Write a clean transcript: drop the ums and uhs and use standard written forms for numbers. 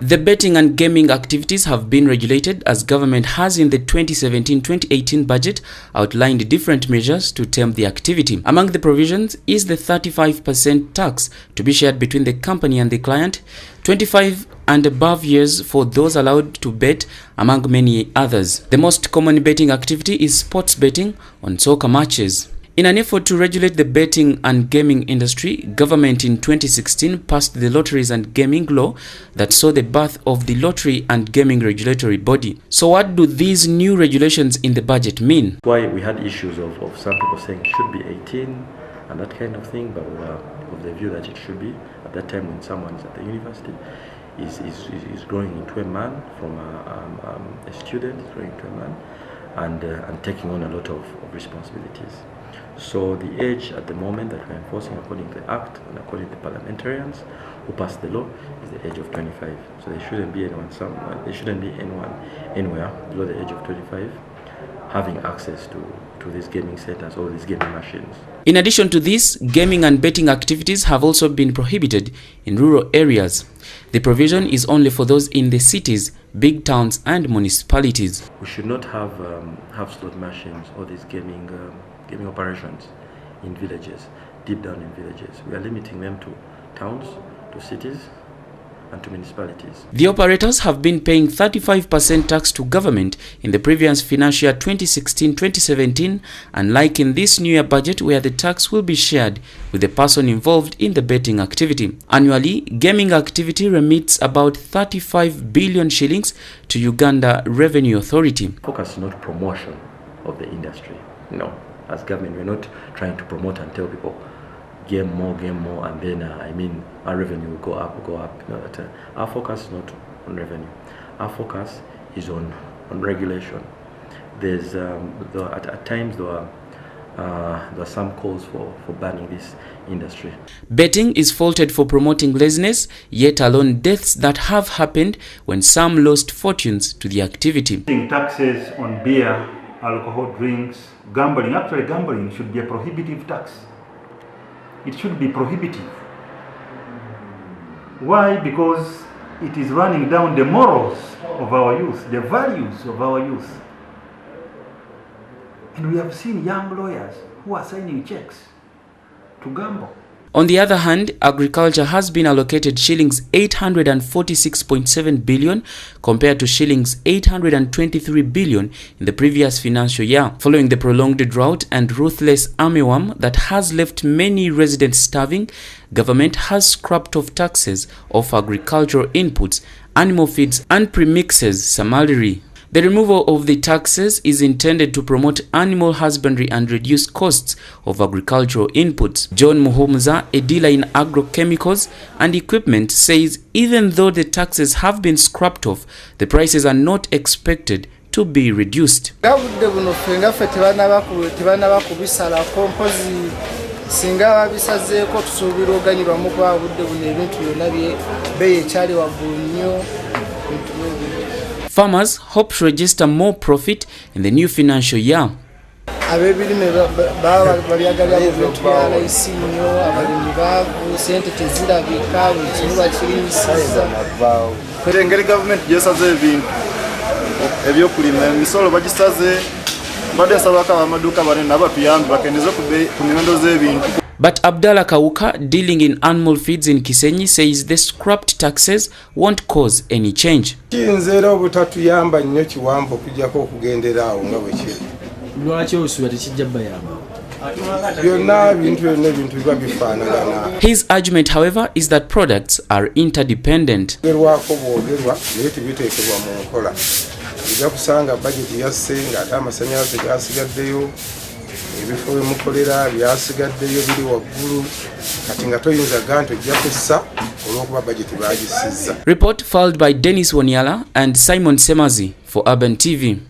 The betting and gaming activities have been regulated as government has in the 2017-2018 budget outlined different measures to tame the activity. Among the provisions is the 35% tax to be shared between the company and the client, 25 and above years for those allowed to bet, among many others. The most common betting activity is sports betting on soccer matches. In an effort to regulate the betting and gaming industry, government in 2016 passed the Lotteries and Gaming Law that saw the birth of the Lottery and Gaming Regulatory Body. So what do these new regulations in the budget mean? Why we had issues of some people saying it should be 18 and that kind of thing, but we were of the view that it should be at that time when someone is at the university is growing into a man from a student, is growing into a man and taking on a lot of responsibilities. So the age at the moment that we're enforcing according to the Act and according to the parliamentarians who passed the law is the age of 25. So there shouldn't be anyone anywhere below the age of 25 having access to these gaming centers or these gaming machines. In addition to this, gaming and betting activities have also been prohibited in rural areas. The provision is only for those in the cities, big towns and municipalities. We should not have slot machines or these gaming operations in villages, deep down in villages. We are limiting them to towns, to cities and to municipalities. The operators have been paying 35% tax to government in the previous financial year 2016-2017, unlike in this new year budget where the tax will be shared with the person involved in the betting activity. Annually, gaming activity remits about 35 billion shillings to Uganda Revenue Authority. Focus is not promotion of the industry. No, as government we're not trying to promote and tell people game more, and then our revenue will go up. No, our focus is not on revenue. Our focus is on regulation. There's at times there are some calls for banning this industry. Betting is faulted for promoting laziness, yet alone deaths that have happened when some lost fortunes to the activity. Taxes on beer, alcohol drinks, gambling. Actually, gambling should be a prohibitive tax. It should be prohibitive. Why? Because it is running down the morals of our youth, the values of our youth. And we have seen young lawyers who are signing checks to gamble. On the other hand, agriculture has been allocated shillings 846.7 billion compared to shillings 823 billion in the previous financial year. Following the prolonged drought and ruthless armyworm that has left many residents starving, government has scrapped off taxes of agricultural inputs, animal feeds and premixes summarily. The removal of the taxes is intended to promote animal husbandry and reduce costs of agricultural inputs. John Muhumuza, a dealer in agrochemicals and equipment, says even though the taxes have been scrapped off, the prices are not expected to be reduced. Farmers hope to register more profit in the new financial year. But Abdallah Kawuka, dealing in animal feeds in Kisenyi, says the scrapped taxes won't cause any change. His argument, however, is that products are interdependent. Report filed by Dennis Waniala and Simon Semazi for Urban TV.